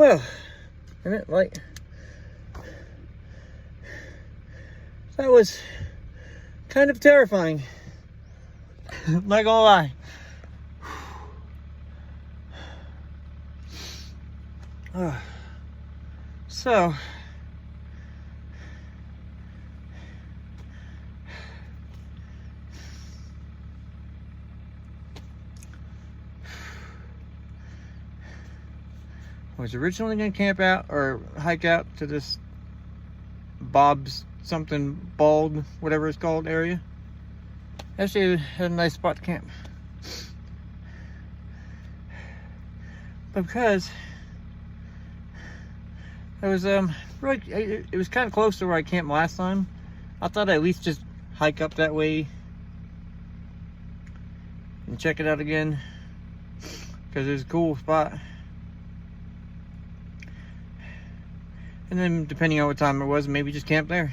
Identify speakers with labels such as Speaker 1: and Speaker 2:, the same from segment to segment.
Speaker 1: Well, and it like that was kind of terrifying. Not gonna lie. So I was originally gonna camp out or hike out to this Bob's something Bald, whatever it's called, area. Actually, it had a nice spot to camp. But because it was really, it was kind of close to where I camped last time, I thought I'd at least just hike up that way and check it out again, because it was a cool spot. And then depending on what time it was, maybe just camp there.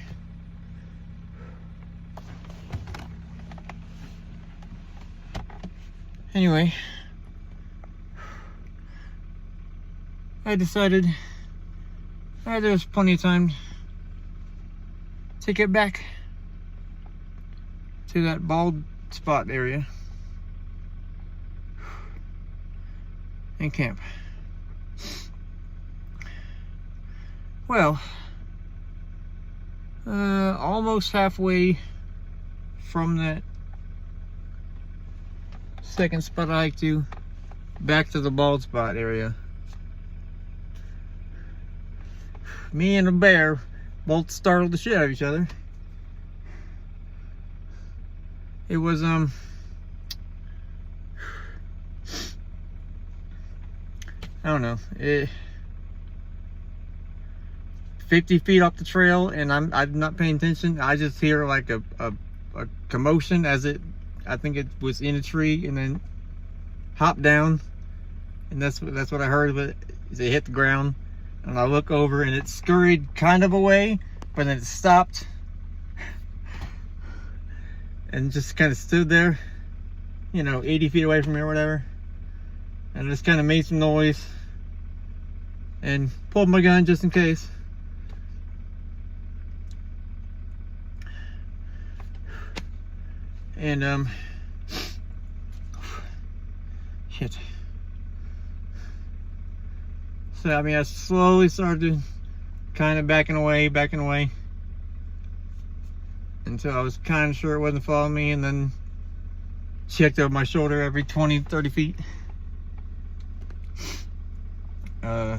Speaker 1: Anyway, I decided there was plenty of time to get back to that bald spot area and camp. Well, almost halfway from that second spot I hiked to back to the bald spot area, me and a bear both startled the shit out of each other. It was I don't know, 50 feet off the trail, and I'm not paying attention. I just hear like a commotion as I think it was in a tree, and then hopped down, and that's what I heard. But it hit the ground, and I look over, and it scurried kind of away, but then it stopped and just kind of stood there, 80 feet away from me or whatever, and just kind of made some noise and pulled my gun just in case. And shit. So I mean, I slowly started kind of backing away until I was kind of sure it wasn't following me, and then checked over my shoulder every 20-30 feet.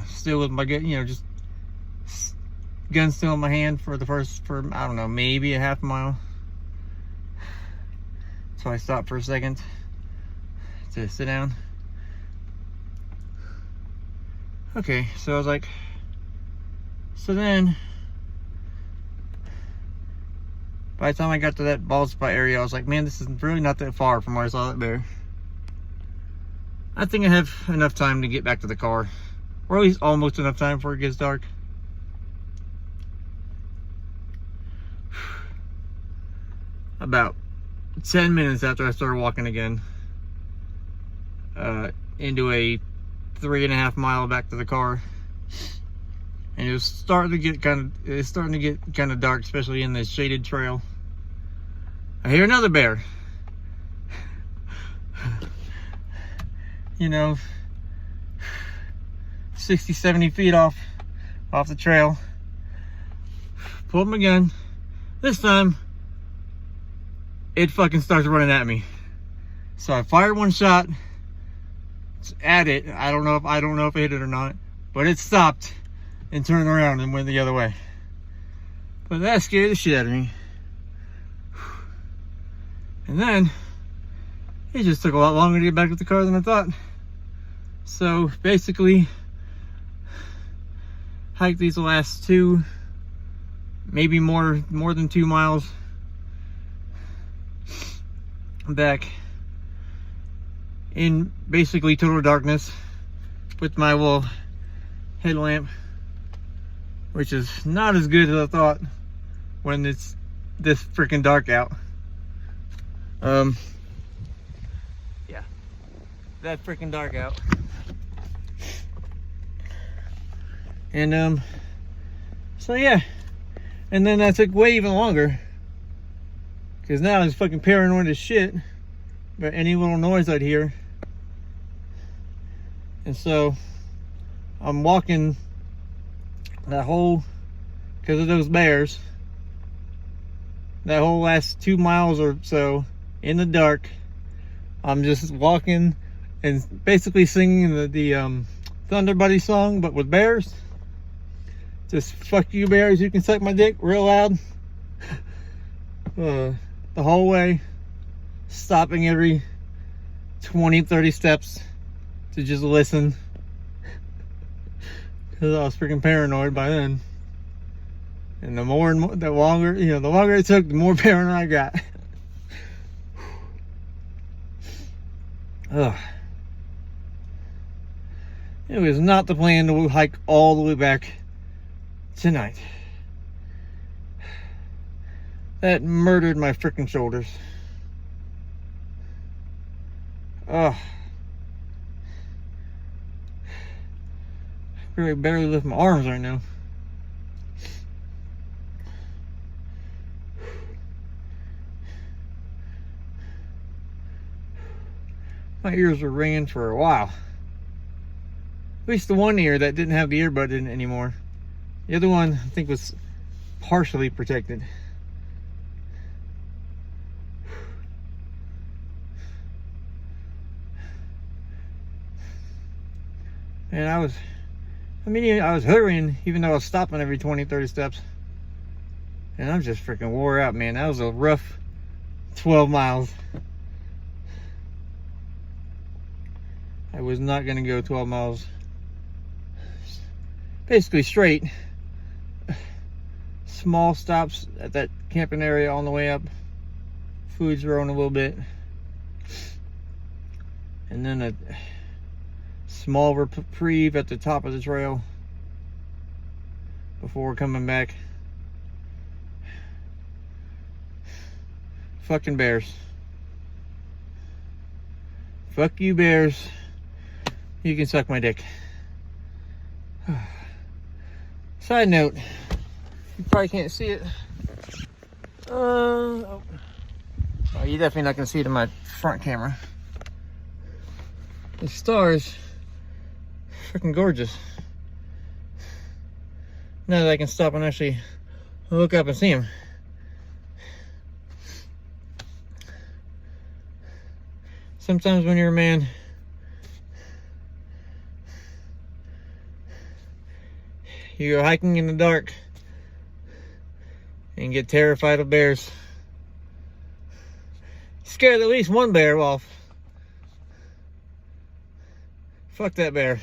Speaker 1: Still with my gun, just gun still in my hand for I don't know, maybe a half mile. So I stopped for a second to sit down. Okay, so I was like, so then by the time I got to that bald spot area, I was like, man, this is really not that far from where I saw that bear. I think I have enough time to get back to the car, or at least almost enough time before it gets dark. About 10 minutes after I started walking again, into a 3.5 mile back to the car, and it was starting to get kind of dark, especially in the shaded trail. I hear another bear. 60-70 feet off the trail. Pulled my gun. This time it fucking starts running at me. So I fired one shot at it. I don't know if it hit it or not, but it stopped and turned around and went the other way. But that scared the shit out of me. And then it just took a lot longer to get back to the car than I thought. So basically, hiked these last 2, maybe more than 2 miles back in basically total darkness with my little headlamp, which is not as good as I thought when it's this freaking dark out. Yeah, that freaking dark out. And so yeah, and then that took way even longer, because now I was fucking paranoid as shit about any little noise I'd hear. And so I'm walking that whole, because of those bears, that whole last 2 miles or so in the dark. I'm just walking and basically singing the Thunder Buddy song, but with bears. Just fuck you bears, you can suck my dick, real loud. The whole way, stopping every 20-30 steps to just listen, because I was freaking paranoid by then. And the longer it took, the more paranoid I got. Ugh. It was not the plan to hike all the way back tonight. That murdered my freaking shoulders. Ugh. I really barely lift my arms right now. My ears were ringing for a while. At least the one ear that didn't have the earbud in it anymore. The other one, I think, was partially protected. And I was hurrying, even though I was stopping every 20-30 steps. And I'm just freaking wore out, man. That was a rough 12 miles. I was not going to go 12 miles basically straight. Small stops at that camping area on the way up. Food's growing a little bit. And then a small reprieve at the top of the trail before coming back. Fucking bears. Fuck you bears. You can suck my dick. Side note, you probably can't see it. Oh, you're definitely not gonna see it in my front camera. The stars, freaking gorgeous. Now that I can stop and actually look up and see them. Sometimes when you're a man, you go hiking in the dark and get terrified of bears. Scared at least one bear off. Fuck that bear.